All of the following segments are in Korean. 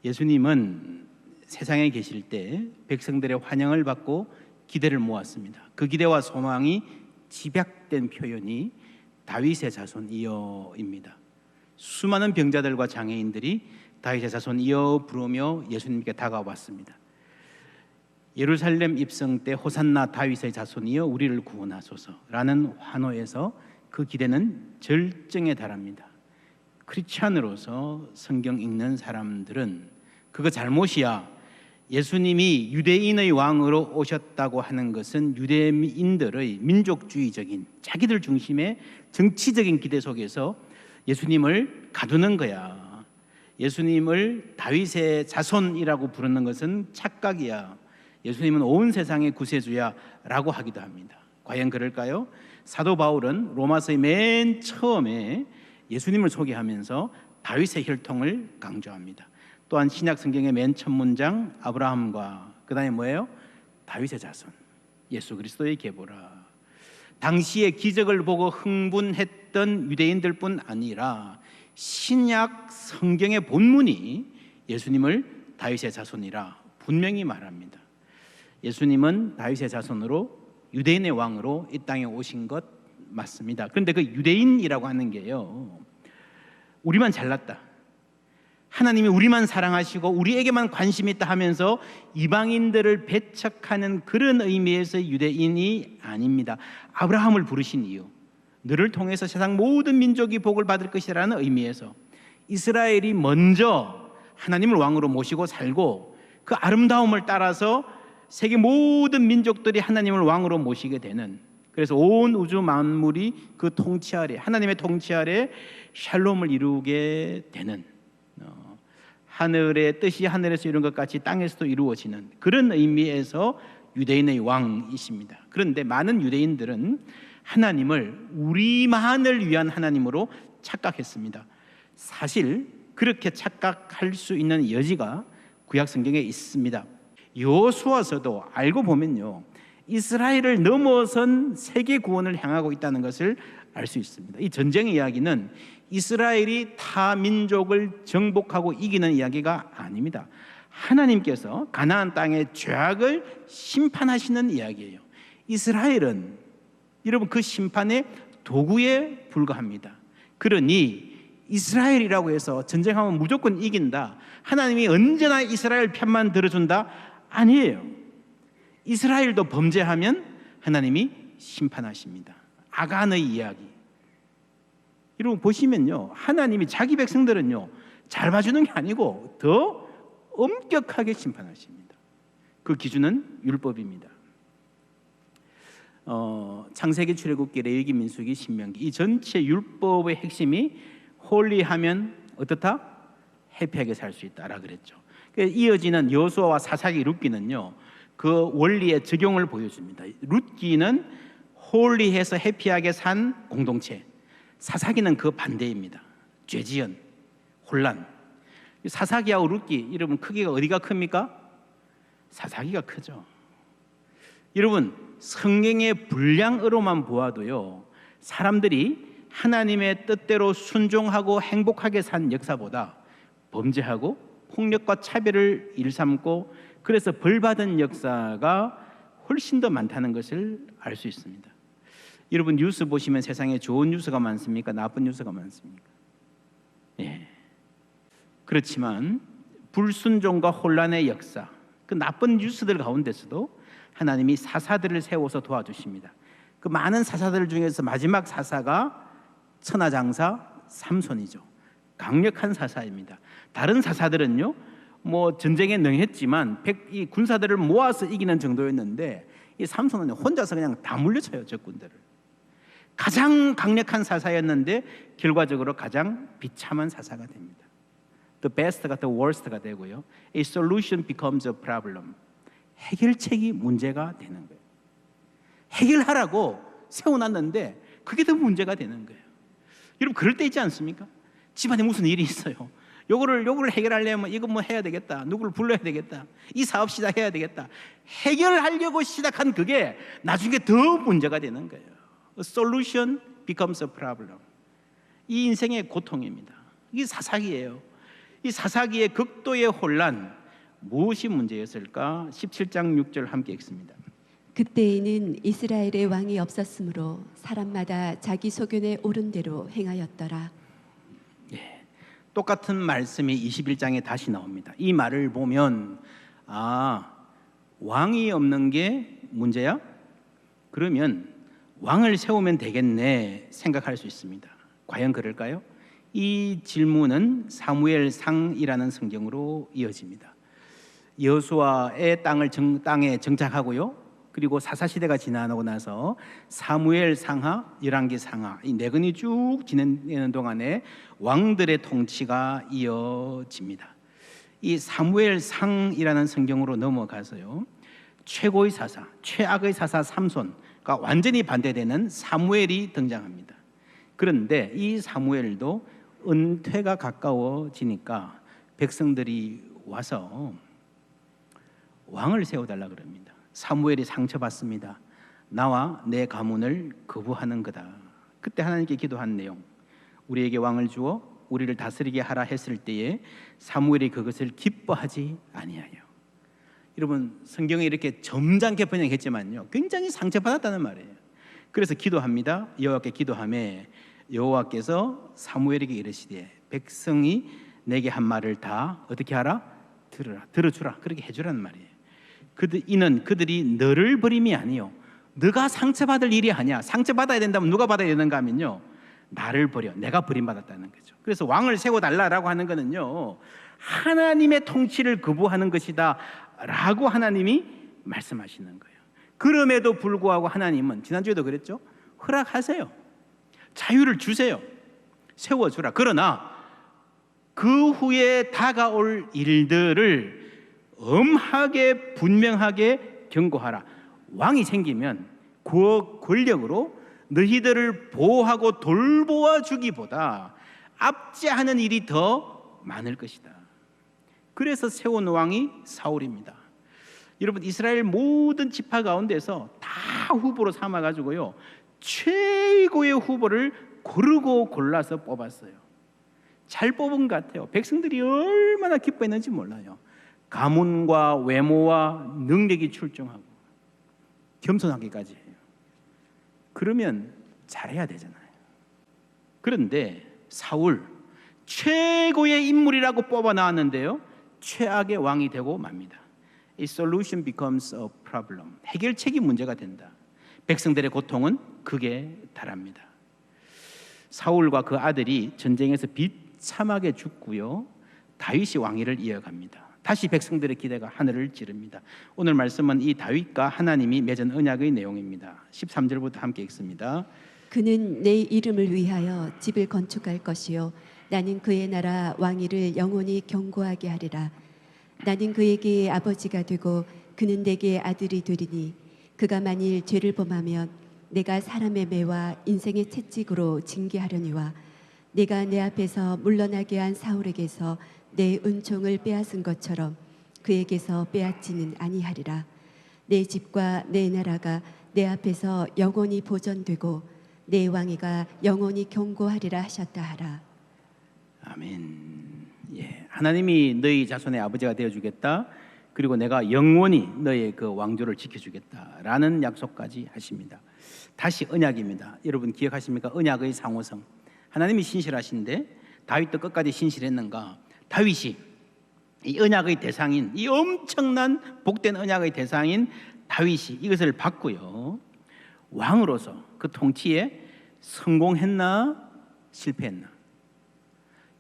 예수님은 세상에 계실 때 백성들의 환영을 받고 기대를 모았습니다. 그 기대와 소망이 집약된 표현이 다윗의 자손이여입니다. 수많은 병자들과 장애인들이 다윗의 자손이여 부르며 예수님께 다가왔습니다. 예루살렘 입성 때 호산나 다윗의 자손이여 우리를 구원하소서라는 환호에서 그 기대는 절정에 달합니다. 크리스찬으로서 성경 읽는 사람들은 그거 잘못이야. 예수님이 유대인의 왕으로 오셨다고 하는 것은 유대인들의 민족주의적인 자기들 중심의 정치적인 기대 속에서 예수님을 가두는 거야. 예수님을 다윗의 자손이라고 부르는 것은 착각이야. 예수님은 온 세상의 구세주야 라고 하기도 합니다. 과연 그럴까요? 사도 바울은 로마서의 맨 처음에 예수님을 소개하면서 다윗의 혈통을 강조합니다. 또한 신약 성경의 맨 첫 문장 아브라함과 그 다음에 뭐예요? 다윗의 자손 예수 그리스도의 계보라. 당시의 기적을 보고 흥분했던 유대인들뿐 아니라 신약 성경의 본문이 예수님을 다윗의 자손이라 분명히 말합니다. 예수님은 다윗의 자손으로 유대인의 왕으로 이 땅에 오신 것 맞습니다. 그런데 그 유대인이라고 하는 게요, 우리만 잘났다, 하나님이 우리만 사랑하시고 우리에게만 관심이 있다 하면서 이방인들을 배척하는 그런 의미에서의 유대인이 아닙니다. 아브라함을 부르신 이유, 너를 통해서 세상 모든 민족이 복을 받을 것이라는 의미에서 이스라엘이 먼저 하나님을 왕으로 모시고 살고 그 아름다움을 따라서 세계 모든 민족들이 하나님을 왕으로 모시게 되는, 그래서 온 우주 만물이 그 통치 아래, 하나님의 통치 아래 샬롬을 이루게 되는, 하늘의 뜻이 하늘에서 이룬 것 같이 땅에서도 이루어지는 그런 의미에서 유대인의 왕이십니다. 그런데 많은 유대인들은 하나님을 우리만을 위한 하나님으로 착각했습니다. 사실 그렇게 착각할 수 있는 여지가 구약 성경에 있습니다. 여호수아서도 알고 보면요, 이스라엘을 넘어선 세계 구원을 향하고 있다는 것을 알 수 있습니다. 이 전쟁의 이야기는 이스라엘이 타 민족을 정복하고 이기는 이야기가 아닙니다. 하나님께서 가나안 땅의 죄악을 심판하시는 이야기예요. 이스라엘은 여러분 그 심판의 도구에 불과합니다. 그러니 이스라엘이라고 해서 전쟁하면 무조건 이긴다, 하나님이 언제나 이스라엘 편만 들어준다, 아니에요. 이스라엘도 범죄하면 하나님이 심판하십니다. 아간의 이야기 여러분 보시면요, 하나님이 자기 백성들은요 잘 봐주는 게 아니고 더 엄격하게 심판하십니다. 그 기준은 율법입니다. 창세기, 출애굽기, 레위기, 민수기, 신명기, 이 전체 율법의 핵심이 홀리하면 어떻다? 해피하게 살 수 있다라 그랬죠. 이어지는 여호수아와 사사기, 룻기는요 그 원리의 적용을 보여줍니다. 룻기는 홀리해서 해피하게 산 공동체, 사사기는 그 반대입니다. 죄지연, 혼란. 사사기하고 룻기, 여러분 크기가 어디가 큽니까? 사사기가 크죠. 여러분 성경의 분량으로만 보아도요, 사람들이 하나님의 뜻대로 순종하고 행복하게 산 역사보다 범죄하고 폭력과 차별을 일삼고 그래서 벌받은 역사가 훨씬 더 많다는 것을 알 수 있습니다. 여러분 뉴스 보시면 세상에 좋은 뉴스가 많습니까? 나쁜 뉴스가 많습니까? 예. 그렇지만 불순종과 혼란의 역사, 그 나쁜 뉴스들 가운데서도 하나님이 사사들을 세워서 도와주십니다. 그 많은 사사들 중에서 마지막 사사가 천하장사 삼손이죠. 강력한 사사입니다. 다른 사사들은요 뭐 전쟁에 능했지만 이 군사들을 모아서 이기는 정도였는데 이 삼손은 혼자서 그냥 다 물려쳐요, 적군들을. 가장 강력한 사사였는데 결과적으로 가장 비참한 사사가 됩니다. The best가 the worst가 되고요, A solution becomes a problem. 해결책이 문제가 되는 거예요. 해결하라고 세워놨는데 그게 더 문제가 되는 거예요. 여러분 그럴 때 있지 않습니까? 집안에 무슨 일이 있어요. 요거를 해결하려면 이거 뭐 해야 되겠다, 누구를 불러야 되겠다, 이 사업 시작해야 되겠다. 해결하려고 시작한 그게 나중에 더 문제가 되는 거예요. A solution becomes a problem. 이 인생의 고통입니다. 이게 사사기예요. 이 사사기의 극도의 혼란, 무엇이 문제였을까? 17장 6절 함께 읽습니다. 그때에는 이스라엘의 왕이 없었으므로 사람마다 자기 소견에 옳은 대로 행하였더라. 똑같은 말씀이 21장에 다시 나옵니다. 이 말을 보면 왕이 없는 게 문제야? 그러면 왕을 세우면 되겠네 생각할 수 있습니다. 과연 그럴까요? 이 질문은 사무엘상이라는 성경으로 이어집니다. 여호수아의 땅에 정착하고요. 그리고 사사시대가 지나고 나서 사무엘 상하, 열왕기 상하 이 네 권이 쭉 진행되는 동안에 왕들의 통치가 이어집니다. 이 사무엘 상이라는 성경으로 넘어가서요, 최고의 사사, 최악의 사사 삼손과 완전히 반대되는 사무엘이 등장합니다. 그런데 이 사무엘도 은퇴가 가까워지니까 백성들이 와서 왕을 세워달라 그럽니다. 사무엘이 상처받습니다. 나와 내 가문을 거부하는 거다. 그때 하나님께 기도한 내용, 우리에게 왕을 주어 우리를 다스리게 하라 했을 때에 사무엘이 그것을 기뻐하지 아니하여. 여러분, 성경에 이렇게 점잖게 번역했지만요, 굉장히 상처받았다는 말이에요. 그래서 기도합니다. 여호와께 기도하매 여호와께서 사무엘에게 이르시되 백성이 내게 한 말을 다 어떻게 하라? 들어주라. 그렇게 해주라는 말이에요. 이는 그들이 너를 버림이 아니요 너가 상처받을 일이 아니야. 상처받아야 된다면 누가 받아야 되는가 하면요, 나를 버려. 내가 버림받았다는 거죠. 그래서 왕을 세워달라라고 하는 거는요, 하나님의 통치를 거부하는 것이다 라고 하나님이 말씀하시는 거예요. 그럼에도 불구하고 하나님은 지난주에도 그랬죠. 허락하세요. 자유를 주세요. 세워주라. 그러나 그 후에 다가올 일들을 엄하게 분명하게 경고하라. 왕이 생기면 그 권력으로 너희들을 보호하고 돌보아 주기보다 압제하는 일이 더 많을 것이다. 그래서 세운 왕이 사울입니다. 여러분, 이스라엘 모든 지파 가운데서 다 후보로 삼아가지고요, 최고의 후보를 고르고 골라서 뽑았어요. 잘 뽑은 것 같아요. 백성들이 얼마나 기뻐했는지 몰라요. 가문과 외모와 능력이 출중하고 겸손하기까지 해요. 그러면 잘해야 되잖아요. 그런데 사울, 최고의 인물이라고 뽑아 나왔는데요, 최악의 왕이 되고 맙니다. A solution becomes a problem. 해결책이 문제가 된다. 백성들의 고통은 극에 달합니다. 사울과 그 아들이 전쟁에서 비참하게 죽고요, 다윗이 왕위를 이어갑니다. 다시 백성들의 기대가 하늘을 찌릅니다. 오늘 말씀은 이 다윗과 하나님이 맺은 언약의 내용입니다. 13절부터 함께 읽습니다. 그는 내 이름을 위하여 집을 건축할 것이요 나는 그의 나라 왕위를 영원히 견고하게 하리라. 나는 그에게 아버지가 되고 그는 내게 아들이 되리니 그가 만일 죄를 범하면 내가 사람의 매와 인생의 채찍으로 징계하려니와 내가 내 앞에서 물러나게 한 사울에게서 내 은총을 빼앗은 것처럼 그에게서 빼앗지는 아니하리라. 내 집과 내 나라가 내 앞에서 영원히 보존되고 내 왕위가 영원히 견고하리라 하셨다 하라. 아멘. 하나님이 너희 자손의 아버지가 되어주겠다. 그리고 내가 영원히 너의 그 왕조를 지켜주겠다라는 약속까지 하십니다. 다시 언약입니다. 여러분 기억하십니까? 언약의 상호성. 하나님이 신실하신데 다윗도 끝까지 신실했는가? 다윗이 이 언약의 대상인, 이 엄청난 복된 언약의 대상인 다윗이 이것을 받고요, 왕으로서 그 통치에 성공했나 실패했나?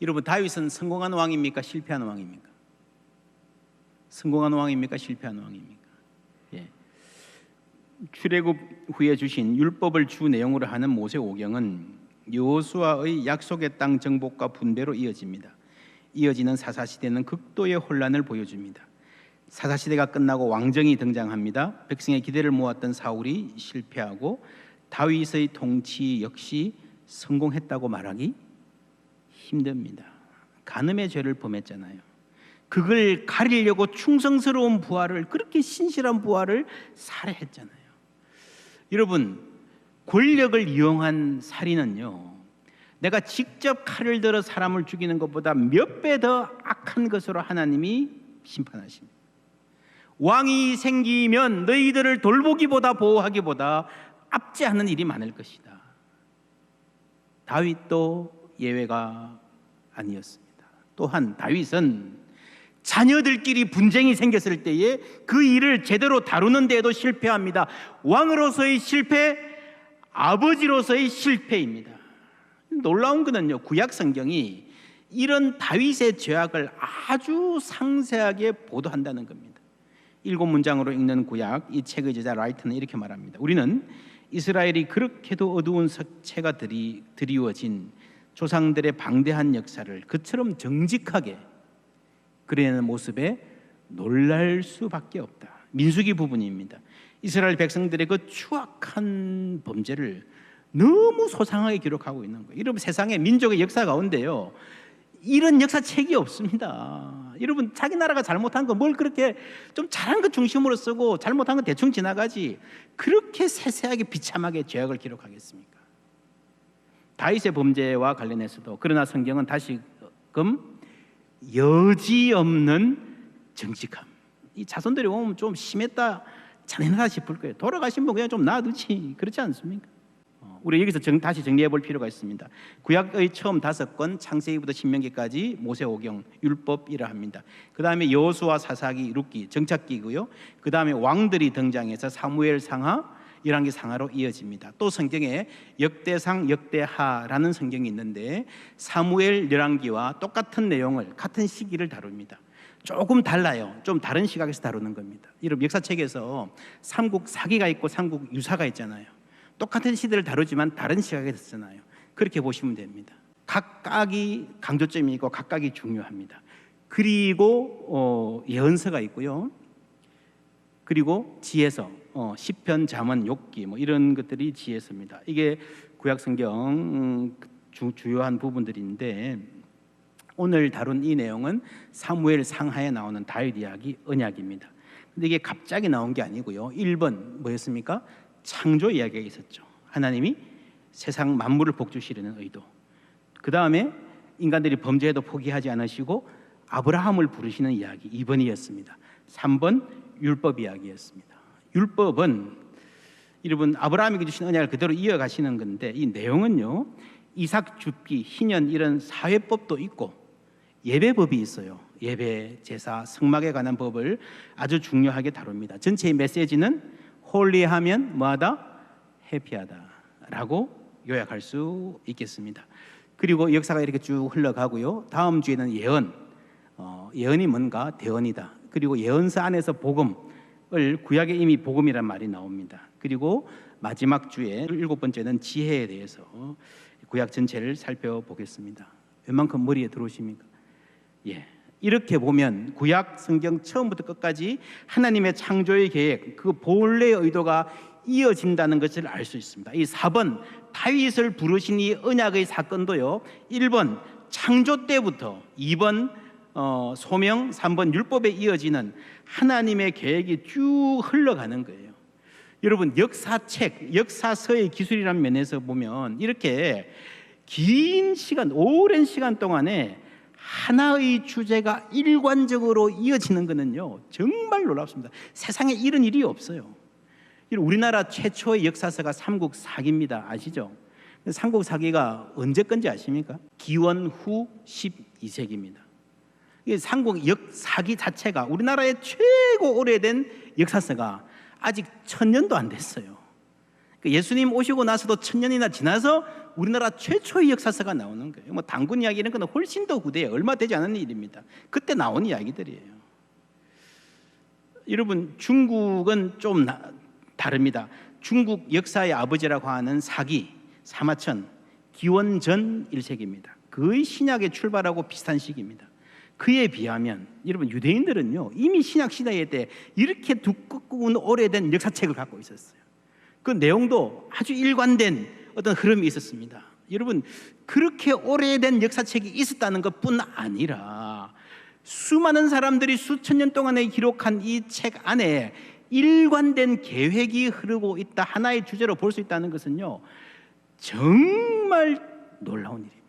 여러분, 다윗은 성공한 왕입니까? 실패한 왕입니까? 성공한 왕입니까? 실패한 왕입니까? 출애굽 후에 주신 율법을 주 내용으로 하는 모세오경은 여호수아의 약속의 땅 정복과 분배로 이어집니다. 이어지는 사사시대는 극도의 혼란을 보여줍니다. 사사시대가 끝나고 왕정이 등장합니다. 백성의 기대를 모았던 사울이 실패하고 다윗의 통치 역시 성공했다고 말하기 힘듭니다. 간음의 죄를 범했잖아요. 그걸 가리려고 충성스러운 부하를, 그렇게 신실한 부하를 살해했잖아요. 여러분, 권력을 이용한 살인은요, 내가 직접 칼을 들어 사람을 죽이는 것보다 몇 배 더 악한 것으로 하나님이 심판하십니다. 왕이 생기면 너희들을 돌보기보다 보호하기보다 앞지 않는 일이 많을 것이다. 다윗도 예외가 아니었습니다. 또한 다윗은 자녀들끼리 분쟁이 생겼을 때에 그 일을 제대로 다루는 데에도 실패합니다. 왕으로서의 실패, 아버지로서의 실패입니다. 놀라운 것은요, 구약 성경이 이런 다윗의 죄악을 아주 상세하게 보도한다는 겁니다. 7문장으로 읽는 구약, 이 책의 저자 라이트는 이렇게 말합니다. 우리는 이스라엘이 그렇게도 어두운 색채가 드리워진 조상들의 방대한 역사를 그처럼 정직하게 그려내는 모습에 놀랄 수밖에 없다. 민수기 부분입니다. 이스라엘 백성들의 그 추악한 범죄를 너무 소상하게 기록하고 있는 거예요. 여러분, 세상의 민족의 역사 가운데요, 이런 역사책이 없습니다. 여러분, 자기 나라가 잘못한 거 뭘 그렇게 좀 잘한 것 중심으로 쓰고 잘못한 건 대충 지나가지 그렇게 세세하게 비참하게 죄악을 기록하겠습니까? 다윗의 범죄와 관련해서도 그러나 성경은 다시금 여지없는 정직함, 이 자손들이 보면 좀 심했다, 잔인하다 싶을 거예요. 돌아가신 분 그냥 좀 놔두지, 그렇지 않습니까? 우리 여기서 다시 정리해 볼 필요가 있습니다. 구약의 처음 5권, 창세기부터 신명기까지 모세오경, 율법이라 합니다. 그 다음에 여호수아, 사사기, 룻기, 정착기고요. 그 다음에 왕들이 등장해서 사무엘 상하, 열왕기 상하로 이어집니다. 또 성경에 역대상, 역대하라는 성경이 있는데 사무엘, 열왕기와 똑같은 내용을 같은 시기를 다룹니다. 조금 달라요. 좀 다른 시각에서 다루는 겁니다. 여러분, 역사책에서 삼국사기가 있고 삼국유사가 있잖아요. 똑같은 시대를 다루지만 다른 시각에서 쓰나요? 그렇게 보시면 됩니다. 각각이 강조점이 있고 각각이 중요합니다. 그리고 예언서가 있고요. 그리고 지혜서, 시편, 잠언, 욥기 뭐 이런 것들이 지혜서입니다. 이게 구약 성경 주요한 부분들인데 오늘 다룬 이 내용은 사무엘 상하에 나오는 다윗 이야기, 언약입니다. 근데 이게 갑자기 나온 게 아니고요. 1번 뭐였습니까? 창조 이야기가 있었죠. 하나님이 세상 만물을 복주시려는 의도. 그 다음에 인간들이 범죄해도 포기하지 않으시고 아브라함을 부르시는 이야기, 2번이었습니다. 3번 율법 이야기였습니다. 율법은 여러분 아브라함에게 주신 언약을 그대로 이어가시는 건데 이 내용은요, 이삭 줍기, 희년 이런 사회법도 있고 예배법이 있어요. 예배, 제사, 성막에 관한 법을 아주 중요하게 다룹니다. 전체의 메시지는 홀리하면 뭐하다? 해피하다라고 요약할 수 있겠습니다. 그리고 역사가 이렇게 쭉 흘러가고요. 다음 주에는 예언, 예언이 뭔가? 대언이다. 그리고 예언서 안에서 복음을, 구약에 이미 복음이란 말이 나옵니다. 그리고 마지막 주에 7번째는 지혜에 대해서 구약 전체를 살펴보겠습니다. 웬만큼 머리에 들어오십니까? 예. 이렇게 보면 구약 성경 처음부터 끝까지 하나님의 창조의 계획, 그 본래의 의도가 이어진다는 것을 알 수 있습니다. 이 4번 다윗을 부르신 이 언약의 사건도요, 1번 창조 때부터, 2번 소명, 3번 율법에 이어지는 하나님의 계획이 쭉 흘러가는 거예요. 여러분, 역사책, 역사서의 기술이라는 면에서 보면 이렇게 긴 시간, 오랜 시간 동안에 하나의 주제가 일관적으로 이어지는 것은요, 정말 놀랍습니다. 세상에 이런 일이 없어요. 우리나라 최초의 역사서가 삼국사기입니다. 아시죠? 삼국사기가 언제 건지 아십니까? 기원 후 12세기입니다. 삼국 역사기 자체가 우리나라의 최고 오래된 역사서가 아직 1000년도 안 됐어요. 예수님 오시고 나서도 1000년이나 지나서 우리나라 최초의 역사서가 나오는 거예요. 뭐 당군 이야기 이런 건 훨씬 더 후대예요. 얼마 되지 않은 일입니다. 그때 나온 이야기들이에요. 여러분, 중국은 좀 다릅니다. 중국 역사의 아버지라고 하는 사기, 사마천, 기원 전 1세기입니다. 거의 신약의 출발하고 비슷한 시기입니다. 그에 비하면 여러분, 유대인들은요 이미 신약 시대에 때 이렇게 두껍고 오래된 역사책을 갖고 있었어요. 그 내용도 아주 일관된 어떤 흐름이 있었습니다. 여러분, 그렇게 오래된 역사책이 있었다는 것뿐 아니라 수많은 사람들이 수천 년 동안에 기록한 이 책 안에 일관된 계획이 흐르고 있다, 하나의 주제로 볼 수 있다는 것은요 정말 놀라운 일입니다.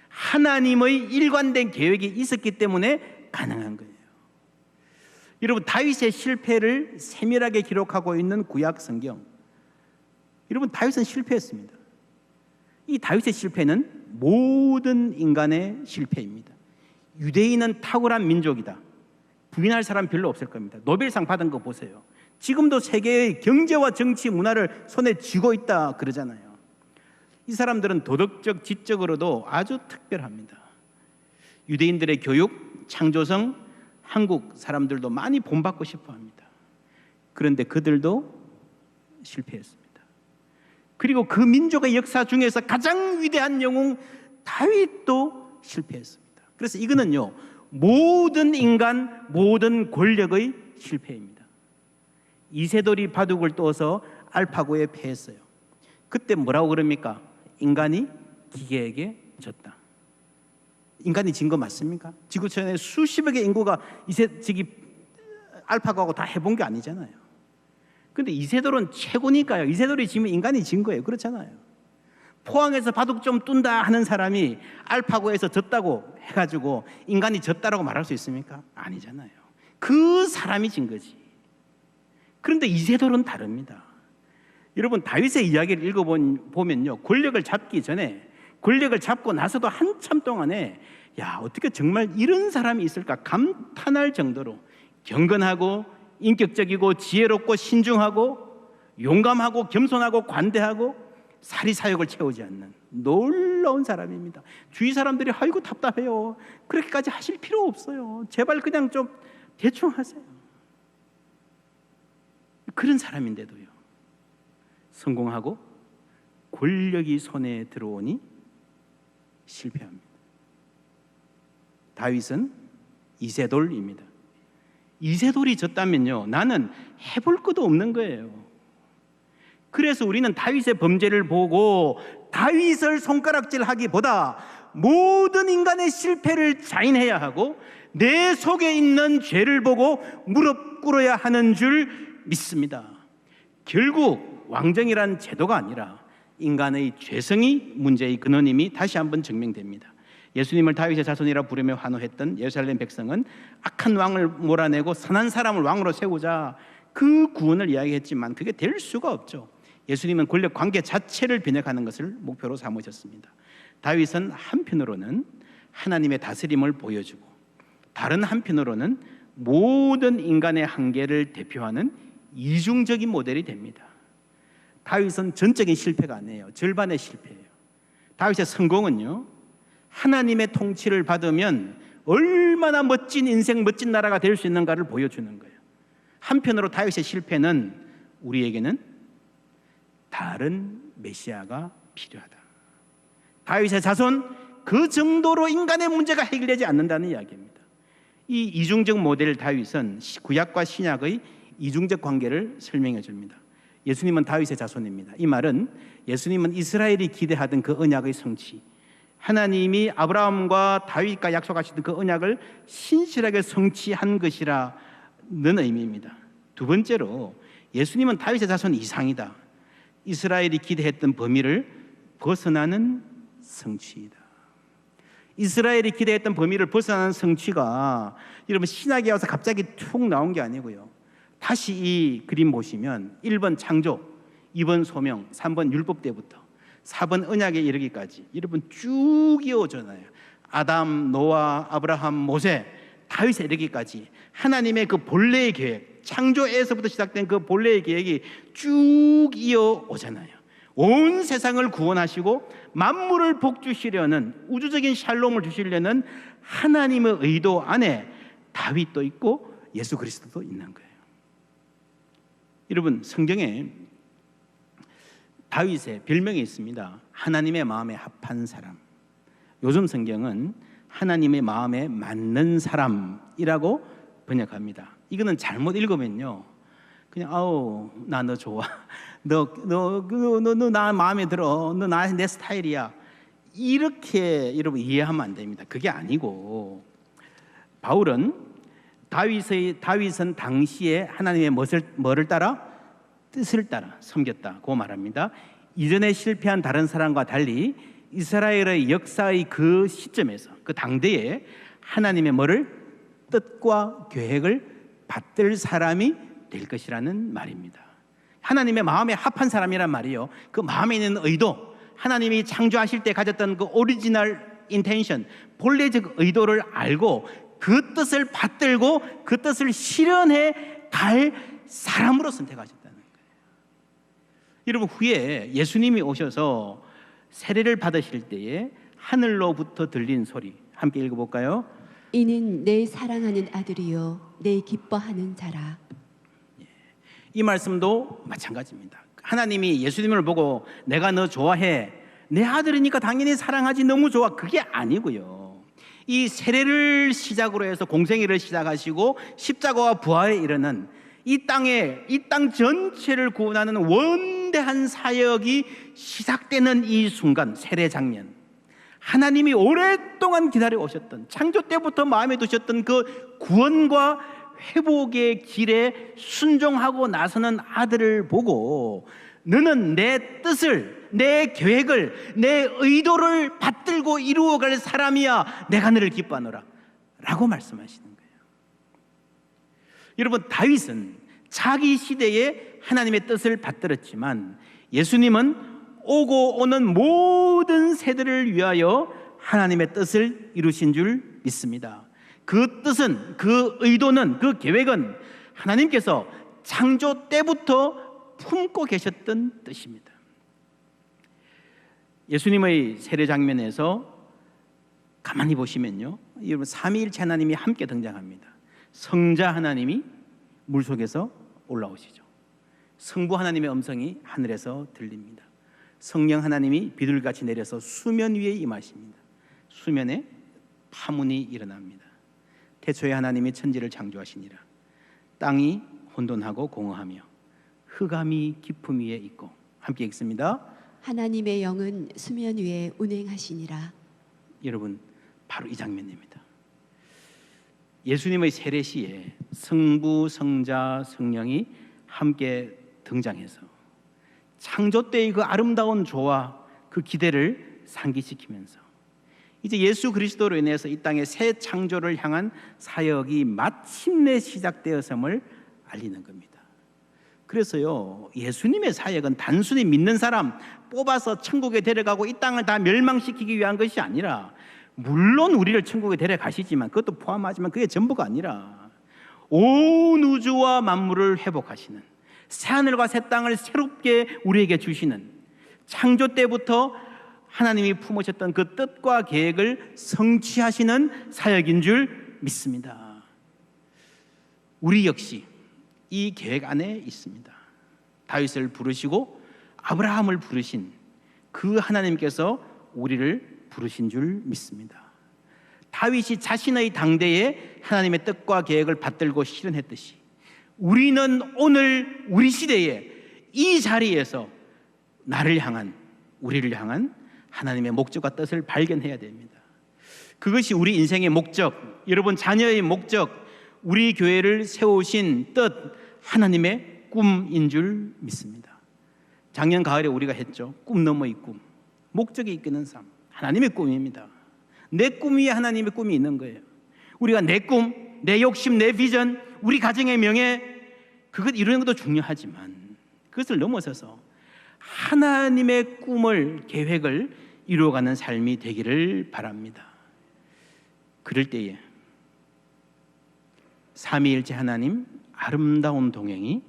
하나님의 일관된 계획이 있었기 때문에 가능한 거예요. 여러분, 다윗의 실패를 세밀하게 기록하고 있는 구약 성경, 여러분, 다윗은 실패했습니다. 이 다윗의 실패는 모든 인간의 실패입니다. 유대인은 탁월한 민족이다, 부인할 사람 별로 없을 겁니다. 노벨상 받은 거 보세요. 지금도 세계의 경제와 정치, 문화를 손에 쥐고 있다 그러잖아요. 이 사람들은 도덕적, 지적으로도 아주 특별합니다. 유대인들의 교육, 창조성, 한국 사람들도 많이 본받고 싶어 합니다. 그런데 그들도 실패했습니다. 그리고 그 민족의 역사 중에서 가장 위대한 영웅 다윗도 실패했습니다. 그래서 이거는요, 모든 인간, 모든 권력의 실패입니다. 이세돌이 바둑을 둬서 알파고에 패했어요. 그때 뭐라고 그럽니까? 인간이 기계에게 졌다. 인간이 진 거 맞습니까? 지구촌에 수십억의 인구가 알파고하고 다 해본 게 아니잖아요. 근데 이세돌은 최고니까요. 이세돌이 지면 인간이 진 거예요. 그렇잖아요. 포항에서 바둑 좀 둔다 하는 사람이 알파고에서 졌다고 해가지고 인간이 졌다라고 말할 수 있습니까? 아니잖아요. 그 사람이 진 거지. 그런데 이세돌은 다릅니다. 여러분, 다윗의 이야기를 읽어보면요, 권력을 잡기 전에, 권력을 잡고 나서도 한참 동안에 야, 어떻게 정말 이런 사람이 있을까 감탄할 정도로 경건하고 인격적이고 지혜롭고 신중하고 용감하고 겸손하고 관대하고 사리사욕을 채우지 않는 놀라운 사람입니다. 주위 사람들이 아이고 답답해요, 그렇게까지 하실 필요 없어요, 제발 그냥 좀 대충 하세요. 그런 사람인데도요, 성공하고 권력이 손에 들어오니 실패합니다. 다윗은 이세돌입니다. 이세돌이 졌다면요, 나는 해볼 것도 없는 거예요. 그래서 우리는 다윗의 범죄를 보고 다윗을 손가락질하기보다 모든 인간의 실패를 자인해야 하고 내 속에 있는 죄를 보고 무릎 꿇어야 하는 줄 믿습니다. 결국 왕정이란 제도가 아니라 인간의 죄성이 문제의 근원임이 다시 한번 증명됩니다. 예수님을 다윗의 자손이라 부르며 환호했던 예루살렘 백성은 악한 왕을 몰아내고 선한 사람을 왕으로 세우자 그 구원을 이야기했지만 그게 될 수가 없죠. 예수님은 권력 관계 자체를 변혁하는 것을 목표로 삼으셨습니다. 다윗은 한편으로는 하나님의 다스림을 보여주고 다른 한편으로는 모든 인간의 한계를 대표하는 이중적인 모델이 됩니다. 다윗은 전적인 실패가 아니에요. 절반의 실패예요. 다윗의 성공은요, 하나님의 통치를 받으면 얼마나 멋진 인생, 멋진 나라가 될 수 있는가를 보여주는 거예요. 한편으로 다윗의 실패는 우리에게는 다른 메시아가 필요하다. 다윗의 자손, 그 정도로 인간의 문제가 해결되지 않는다는 이야기입니다. 이 이중적 모델 다윗은 구약과 신약의 이중적 관계를 설명해 줍니다. 예수님은 다윗의 자손입니다. 이 말은 예수님은 이스라엘이 기대하던 그 언약의 성취, 하나님이 아브라함과 다윗과 약속하시던 그 언약을 신실하게 성취한 것이라는 의미입니다. 두 번째로 예수님은 다윗의 자손 이상이다. 이스라엘이 기대했던 범위를 벗어나는 성취이다. 이스라엘이 기대했던 범위를 벗어나는 성취가 여러분 신약에 와서 갑자기 툭 나온 게 아니고요. 다시 이 그림 보시면 1번 창조, 2번 소명, 3번 율법 때부터 4번 언약에 이르기까지 여러분 쭉 이어오잖아요. 아담, 노아, 아브라함, 모세, 다윗에 이르기까지 하나님의 그 본래의 계획, 창조에서부터 시작된 그 본래의 계획이 쭉 이어오잖아요. 온 세상을 구원하시고 만물을 복주시려는 우주적인 샬롬을 주시려는 하나님의 의도 안에 다윗도 있고 예수 그리스도도 있는 거예요. 여러분, 성경에 다윗의 별명이 있습니다. 하나님의 마음에 합한 사람. 요즘 성경은 하나님의 마음에 맞는 사람이라고 번역합니다. 이거는 잘못 읽으면요, 그냥 아우 나 너 좋아, 너 나 마음에 들어, 너 내 스타일이야, 이렇게 여러분 이해하면 안 됩니다. 그게 아니고 바울은 다윗은 당시에 하나님의 뭐를 따라? 뜻을 따라 섬겼다고 말합니다. 이전에 실패한 다른 사람과 달리 이스라엘의 역사의 그 시점에서, 그 당대에 하나님의 뭐를? 뜻과 계획을 받들 사람이 될 것이라는 말입니다. 하나님의 마음에 합한 사람이란 말이요, 그 마음에 있는 의도, 하나님이 창조하실 때 가졌던 그 오리지널 인텐션, 본래적 의도를 알고 그 뜻을 받들고 그 뜻을 실현해 갈 사람으로 선택하셨다는 거예요. 여러분, 후에 예수님이 오셔서 세례를 받으실 때에 하늘로부터 들린 소리 함께 읽어볼까요? 이는 내 사랑하는 아들이요 내 기뻐하는 자라. 이 말씀도 마찬가지입니다. 하나님이 예수님을 보고 내가 너 좋아해, 내 아들이니까 당연히 사랑하지, 너무 좋아, 그게 아니고요. 이 세례를 시작으로 해서 공생애를 시작하시고 십자가와 부활에 이르는 이 땅 전체를 구원하는 원대한 사역이 시작되는 이 순간, 세례 장면, 하나님이 오랫동안 기다려 오셨던, 창조 때부터 마음에 두셨던 그 구원과 회복의 길에 순종하고 나서는 아들을 보고 너는 내 뜻을, 내 계획을, 내 의도를 받들고 이루어갈 사람이야, 내가 너를 기뻐하노라 라고 말씀하시는 거예요. 여러분, 다윗은 자기 시대에 하나님의 뜻을 받들었지만 예수님은 오고 오는 모든 세대를 위하여 하나님의 뜻을 이루신 줄 믿습니다. 그 뜻은, 그 의도는, 그 계획은 하나님께서 창조 때부터 품고 계셨던 뜻입니다. 예수님의 세례 장면에서 가만히 보시면요, 여러분, 삼위일체 하나님이 함께 등장합니다. 성자 하나님이 물속에서 올라오시죠. 성부 하나님의 음성이 하늘에서 들립니다. 성령 하나님이 비둘기같이 내려서 수면 위에 임하십니다. 수면에 파문이 일어납니다. 태초에 하나님이 천지를 창조하시니라. 땅이 혼돈하고 공허하며 흑암이 깊음 위에 있고, 함께 읽습니다. 하나님의 영은 수면 위에 운행하시니라. 여러분, 바로 이 장면입니다. 예수님의 세례 시에 성부, 성자, 성령이 함께 등장해서 창조 때의 그 아름다운 조화, 그 기대를 상기시키면서 이제 예수 그리스도로 인해서 이 땅의 새 창조를 향한 사역이 마침내 시작되었음을 알리는 겁니다. 그래서요, 예수님의 사역은 단순히 믿는 사람 뽑아서 천국에 데려가고 이 땅을 다 멸망시키기 위한 것이 아니라, 물론 우리를 천국에 데려가시지만 그것도 포함하지만 그게 전부가 아니라 온 우주와 만물을 회복하시는, 새하늘과 새 땅을 새롭게 우리에게 주시는, 창조 때부터 하나님이 품으셨던 그 뜻과 계획을 성취하시는 사역인 줄 믿습니다. 우리 역시 이 계획 안에 있습니다. 다윗을 부르시고 아브라함을 부르신 그 하나님께서 우리를 부르신 줄 믿습니다. 다윗이 자신의 당대에 하나님의 뜻과 계획을 받들고 실현했듯이 우리는 오늘 우리 시대에 이 자리에서 나를 향한, 우리를 향한 하나님의 목적과 뜻을 발견해야 됩니다. 그것이 우리 인생의 목적, 여러분 자녀의 목적, 우리 교회를 세우신 뜻, 하나님의 꿈인 줄 믿습니다. 작년 가을에 우리가 했죠. 꿈 너머의 꿈, 목적이 이끄는 삶, 하나님의 꿈입니다. 내 꿈 위에 하나님의 꿈이 있는 거예요. 우리가 내 꿈, 내 욕심, 내 비전, 우리 가정의 명예, 그것 이루는 것도 중요하지만 그것을 넘어서서 하나님의 꿈을, 계획을 이루어가는 삶이 되기를 바랍니다. 그럴 때에 삼위일체 하나님 아름다운 동행이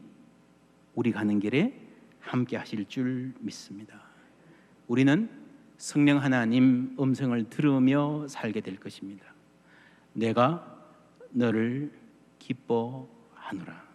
우리 가는 길에 함께 하실 줄 믿습니다. 우리는 성령 하나님 음성을 들으며 살게 될 것입니다. 내가 너를 기뻐하노라.